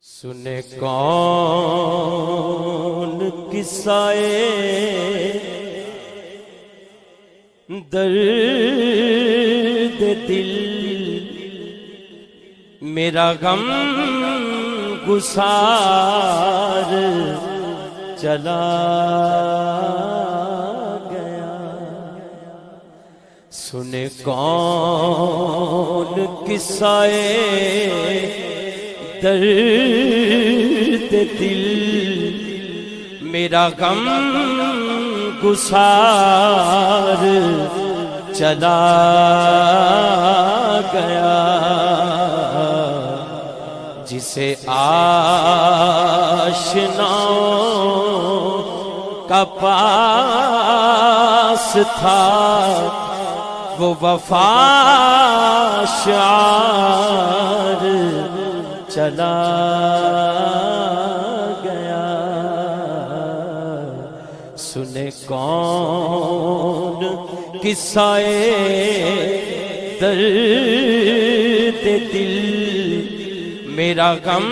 سنے کون قصائے درد دل، میرا غم گسار چلا گیا۔ سنے کون قصائے درد دل، میرا غم گسار چلا گیا۔ جسے آشناؤں کا پاس تھا، وہ وفا شعار چلا گیا۔ سنے کون قصائے درد دل، میرا غم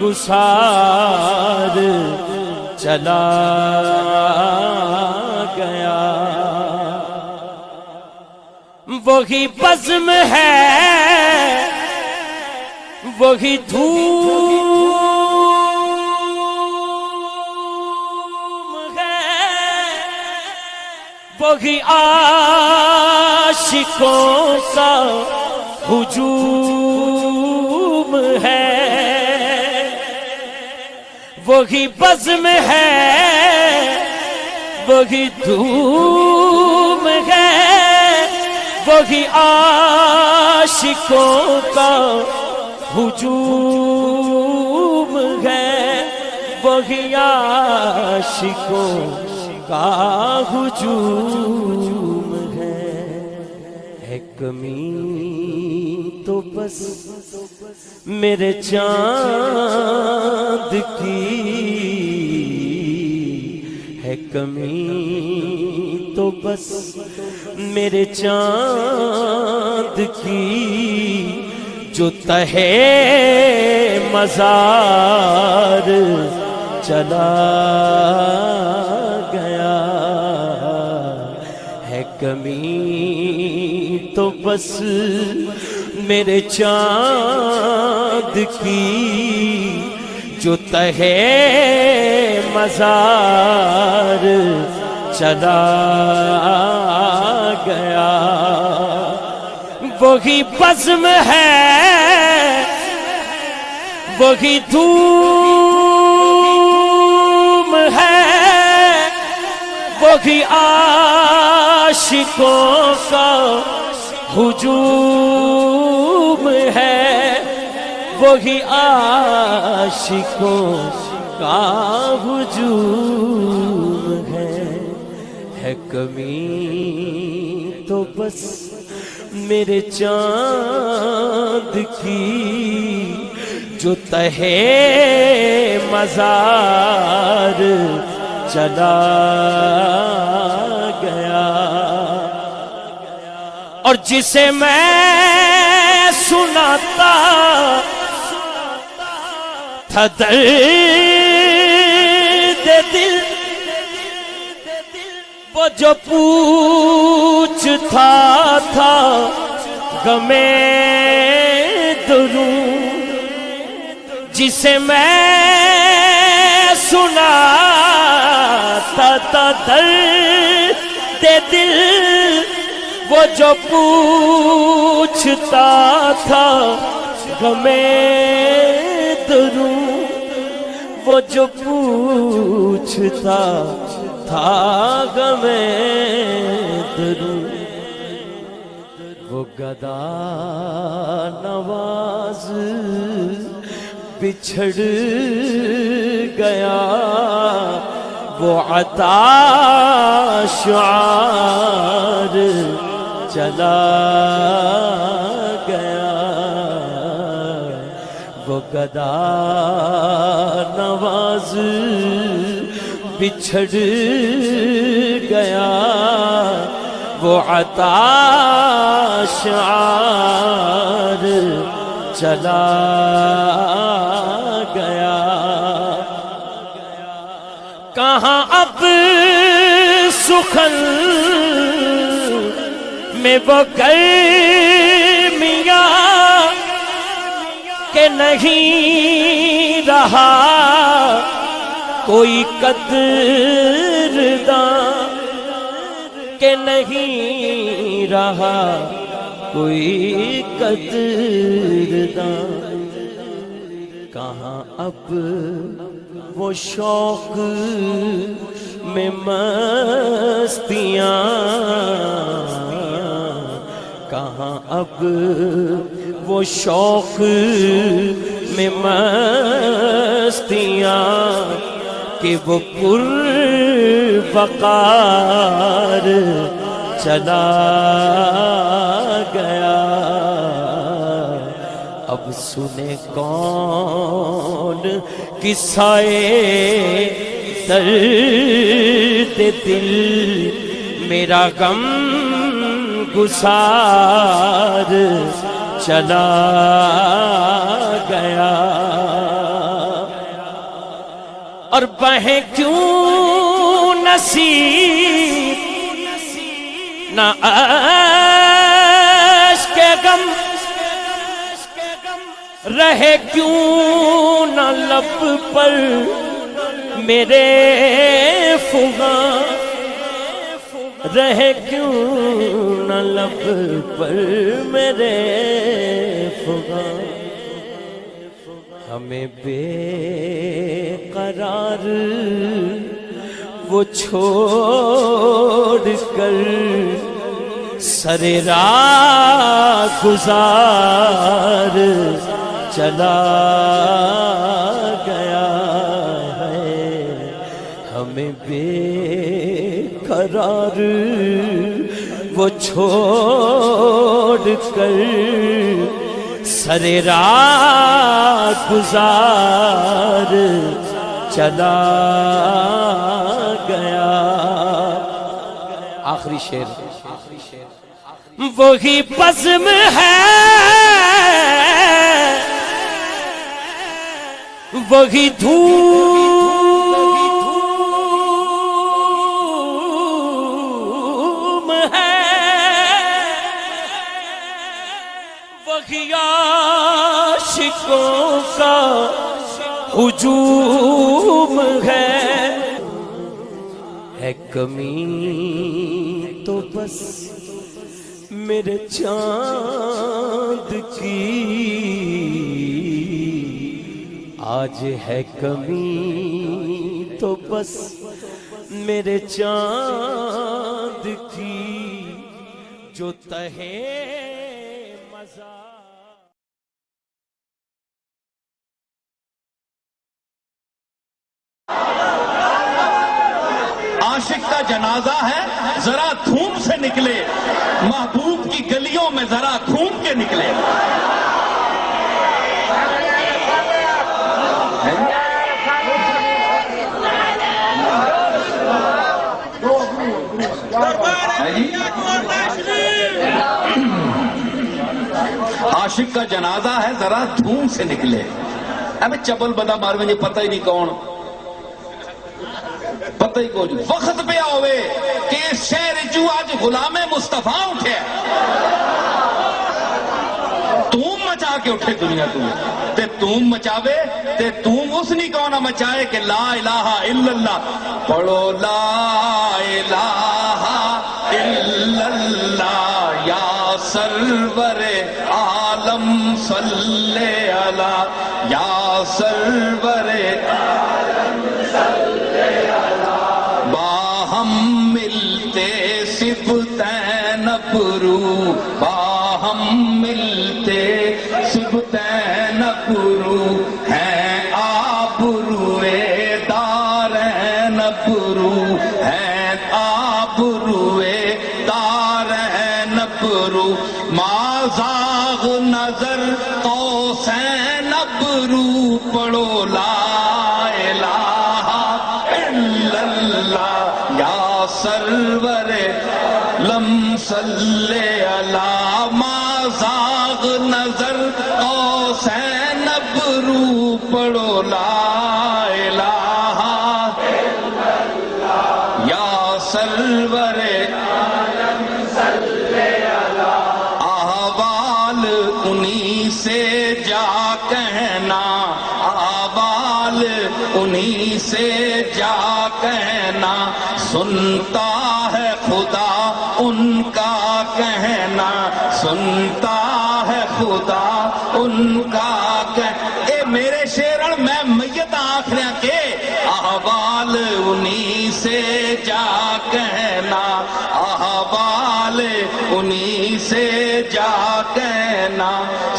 گسار چلا گیا۔ وہی بزم ہے، وہی دھوم ہے، وہی عاشقوں کا ہجوم ہے۔ وہی بزم ہے، وہی دھوم ہے، وہی عاشقوں کا ہجوم ہے، وہی عاشقوں کا ہجوم ہے۔ کمی تو بس میرے چاند کی ہے، کمی تو بس میرے چاند کی، جو تہے مزار چلا گیا ہے۔ کمی تو بس میرے چاند کی، جو تہے مزار چلا گیا۔ وہی بزم ہے، وہی دھوم ہے، وہی عاشقوں کا ہجوم ہے، وہی عاشقوں کا ہجوم ہے۔ کمی تو بس میرے چاند کی، جو تہے مزار چلا گیا۔ اور جسے میں سناتا تھا درد دل، وہ جو پوچھتا تھا غمِ درون، جسے میں سناتا تھا درد دل، وہ جو پوچھتا تھا غمِ درون، وہ جو پوچھتا تھا غمِ درون، وہ گدا نواز بچھڑ گیا، وہ عطا شعار چلا گیا۔ وہ گدا نواز بچھڑ گیا، وہ عطا شعار چلا کہاں اب سخن میں وہ گرمیاں کہ نہیں رہا کوئی قدرداں کہ نہیں رہا کوئی قدرداں کہاں اب وہ شوق میں مستیاں کہاں اب وہ شوق میں مستیاں کہ وہ پروقار چلا گیا اب سنے کون قصہ درد دل میرا غم گسار چلا گیا اور بہیں کیوں نصیب نہ اشک غم رہے کیوں نہ لب پر میرے فغاں رہے کیوں نہ لب پر میرے فغاں ہمیں بے قرار وہ چھوڑ کر سر راہ گزار چلا گیا ہے ہمیں بے قرار وہ چھوڑ کر سر راہ گزار چلا گیا آخری شعر وہی بزم ہے وہی دھوم ہے وہی عاشقوں کا ہجوم ہے کمی تو بس میرے چاند کی آج ہے کمی تو بس میرے چاند کی جو تہے مزہ عاشق کا جنازہ ہے ذرا دھوم سے نکلے محبوب کی گلیوں میں ذرا گھوم کے نکلے عاشق کا جنازہ ہے ذرا دھوم سے نکلے ابھی چپل بدا مار مجھے پتہ ہی نہیں کون پتہ ہی کون وقت پہ آوے کہ اس شہر جو آج غلام مصطفیٰ اٹھے تم مچا کے اٹھے دنیا تے تم مچاوے تے تم اس نہیں کون مچائے کہ لا الہ الا اللہ پڑھو لا الہ الا اللہ یا سرور عالم صلی علی یا سرور عالم صلی علی باہم ملتے سبتین ابرو باہم ملتے سبتین ابرو ہیں آبروئے دارین ابرو ہیں آبروئے دارین ابرو مازاغ نظر قوسین ابرو پڑھو لا الہ الا اللہ یا سرور لم صلی علی مازاغ نظر قوسین ابرو پڑھو لا الہ الا اللہ سرور احوال انہی سے جا کہنا، احوال انہی سے جا کہنا، سنتا ہے خدا ان کا کہنا، سنتا ہے خدا ان کا اے میرے شیرن میں میت آخریاں کے احوال انہی سے جا کہنا، احوال انہی سے جا کہنا،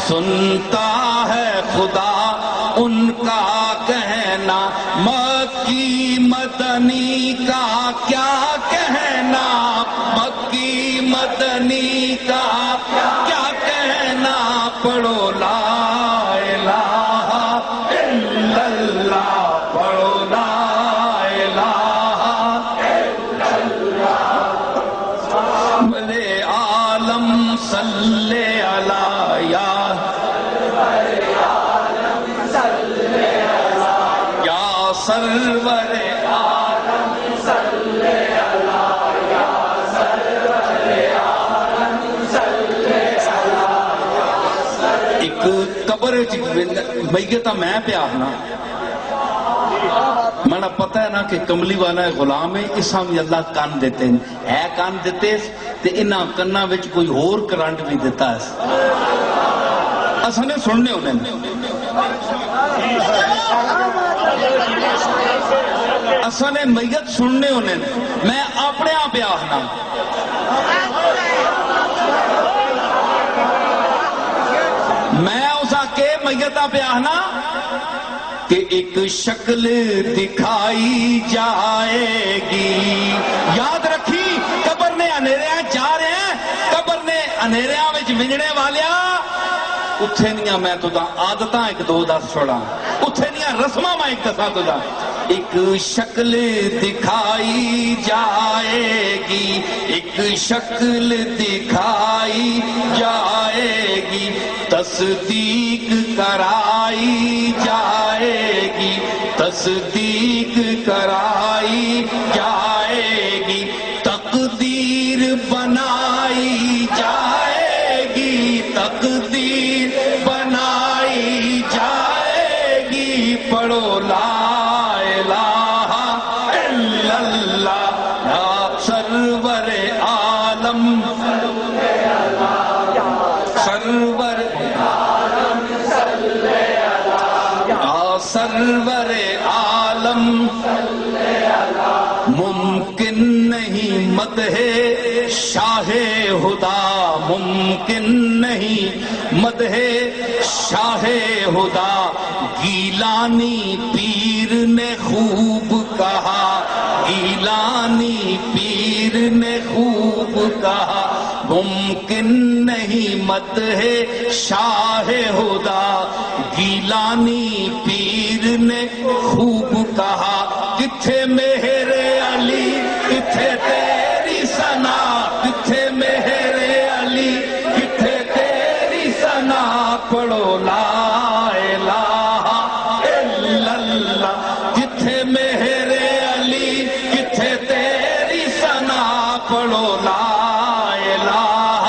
سنتا ہے خدا ان کا کہنا، مکی مدنی کا کیا کہنا، مکی مدنی کا کیا کہنا، پڑھو لا الہ الا اللہ، پڑھو لا الہ الا اللہ، بلے عالم صلی علی یا سرور عالم صلی علی یا سرور عالم صلی علی۔ ایک قبر میت میں پیا نا، منا پتہ ہے نا کہ کملی والا غلام ہے، اساں بھی اللہ کان دیتے ہیں، ہے کان دیتے تے انہاں کناں وچ کوئی ہور کرنٹ بھی دیتا ہے، اساں نے سننے ہونے اساں نے میت سننے ہونے، میں اپنے آپ پہ آخنا میں اس کے میتاں پہ آخنا کہ ایک شکل دکھائی جائے گی، یاد رکھی قبر نے انیریاں جا رہے ہیں، قبر نے انیریاں وچ ونجنے والیا اتھے نہیں میں تو دا عادتاں ایک دو دس چھوڑا، اتھے نہیں رسماں میں ایک دسا تو دا، ایک شکل دکھائی جائے گی، ایک شکل دکھائی جائے گی، تصدیق کرائی جائے گی، تصدیق کرائی جائے گی، تقدیر بنائی جائے گی، تقدیر بنائی جائے گی، پڑھو لا الہ الا اللہ یا سرور عالم سرور سرور عالم، ممکن نہیں مدح شاہ خدا، ممکن نہیں مدح شاہ خدا، گیلانی پیر نے خوب کہا، گیلانی پیر نے خوب کہا، ممکن نہیں مدح شاہ خدا، گیلانی پیر نے خوب کہا، کتھے مہر علی کتھے تیری ثنا، کتھے مہر علی کتھے تیری ثنا، پڑھو لا الہ الا اللہ، کتھے مہر علی کتھے تیری ثنا، پڑھو لا الہ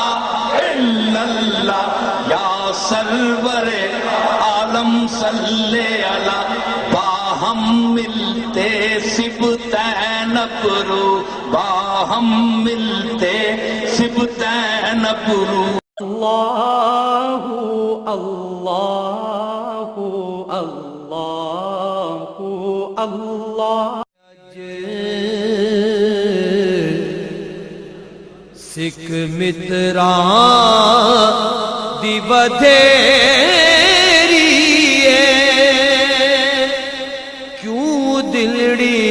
الا اللہ یا سرور عالم صلی علی، باہم ملتے سبتین ابرو، باہم ملتے سبتین ابرو، اللہ اللہ اللہ اللہ، سکھ متراں دی بدھیری کیوں دلڑی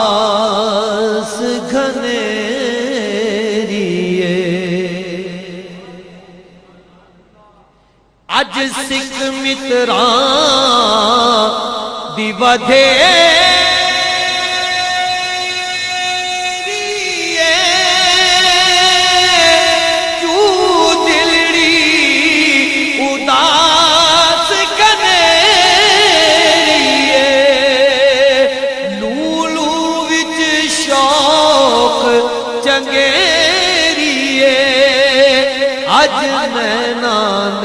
اداس گھنیری اج سکھ متراں دی بدھیری لول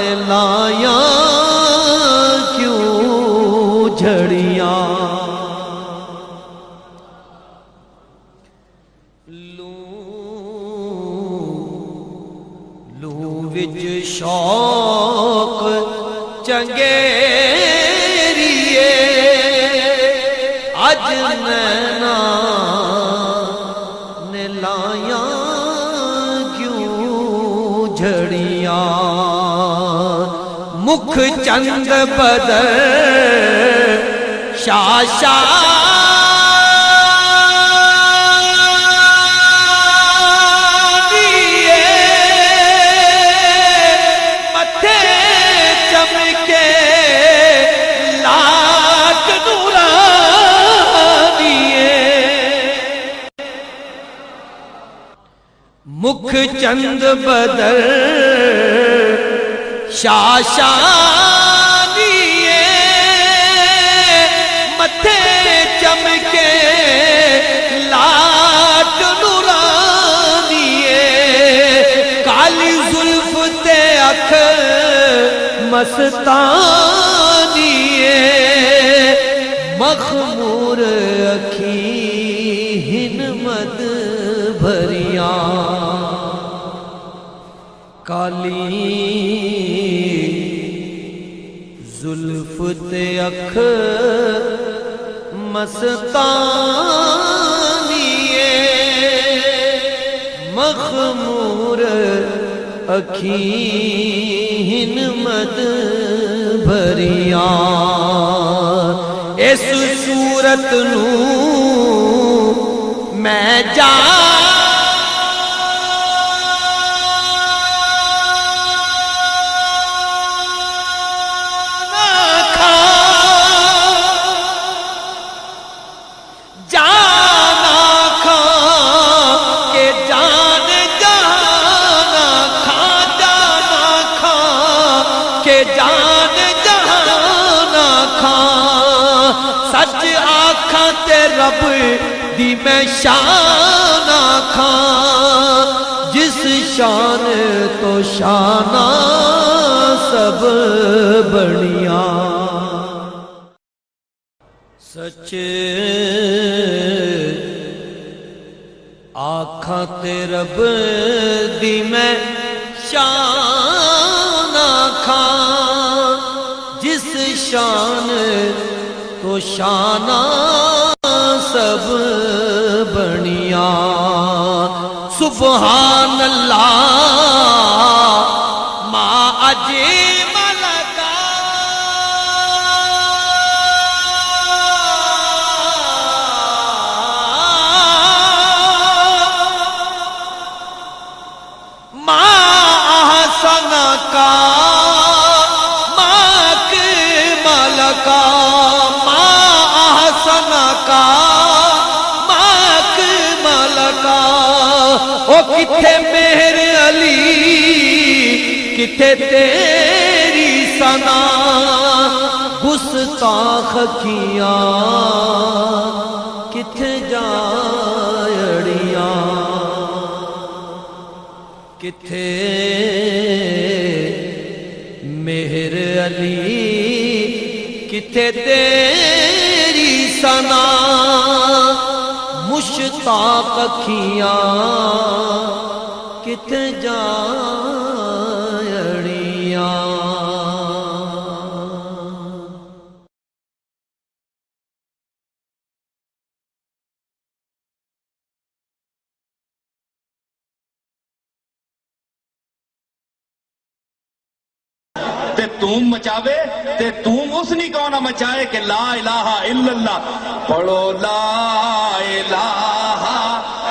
نے لایا کیوں جھڑیاں لو وچ شوق چنگیریے اج نینا نے لایا کیوں جھڑیاں مکھ چند بدر شاشا مکھ چند بدر شاشانیے متھے چمکے لاٹ نورانیے کالی زلف تے اکھ مستانیے مخمور اکھی ہنمت بھریاں کالی زلف تے اکھ مستانیے مخمور اکھی ہنمت بھریاں اس صورت نو میں سچ آکھاں تے رب دی میں شان آکھاں جس شان تو شانہ سب بڑیاں سچ آکھاں تے رب دی میں شان آکھاں جس شان تو شانہ سب بڑیاں سبحان اللہ ما عجیب لگا ما احسن کا ما اکمل کا کتھے مہر علی کتھے تیری ثنا گستاخ کیاں کتھے جاڑیاں کتھے مہر علی کتھے تیری ثنا مشتاق اکھیاں کتھے جاڑیاں تے تم مچاوے تے تم اس نہیں کہنا مچائے کہ لا الہ الا اللہ پڑھو لا الہ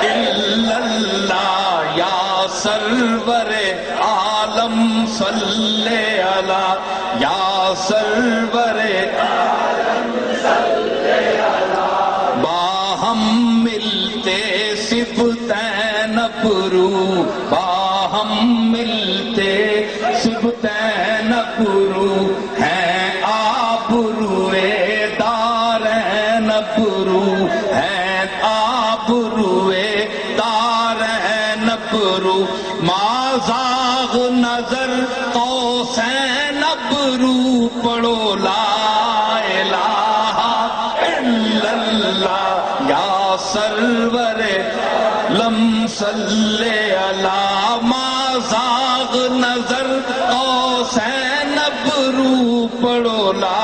الا اللہ یا سرور عالم صلی اللہ یا سرور عالم صلی اللہ باہم ملتے صفتین ابرو باہم ملتے صفتین ابرو ہیں آبروئے دارین ابرو ہیں آبروئے دارین ابرو ما زاغ نظر قوسین ابرو پڑھو لا الہ الا اللہ یا سرور لم صلی علی ما زاغ نظر قوسین ابرو پڑھو لا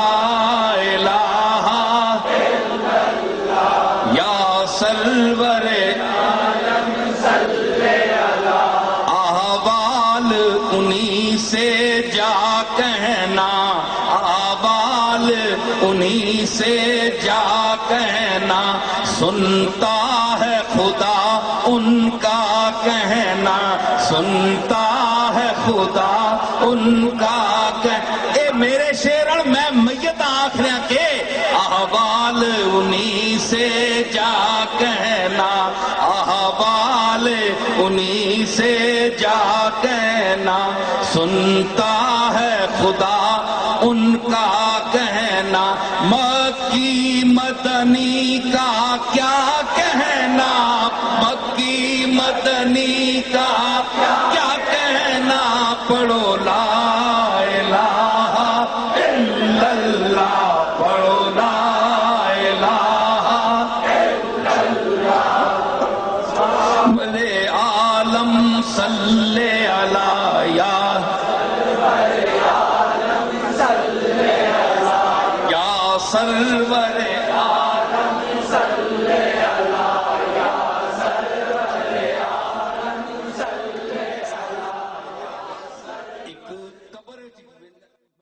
الہ الا اللہ یا سرور احوال انہی سے جا کہنا احوال انہی سے جا کہنا سنتا ہے خدا ان کا کہنا سنتا ہے خدا ان کا اے میرے شیرن میں میت آخریاں کے احوال انہی سے جا کہنا احوال انہی سے جا کہنا سنتا ہے خدا ان کا کہنا مکی مدنی کا کیا کہنا مکی مدنی کا کیا کہنا پڑھو لا الہ الا اللہ پڑھو لا الہ الا اللہ بلے عالم صلی علی یا سرور